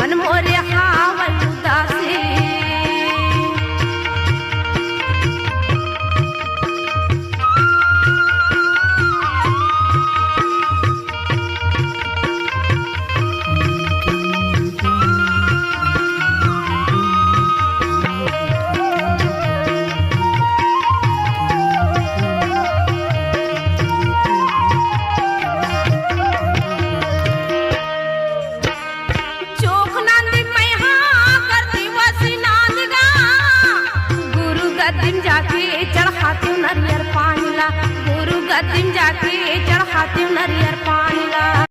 मन मोरे हावल उदासी गद्दीम जाके चढ़ाती नरियर पानी ला गुरु गद्दीम जाके चढ़ाती नरियर पानी ला।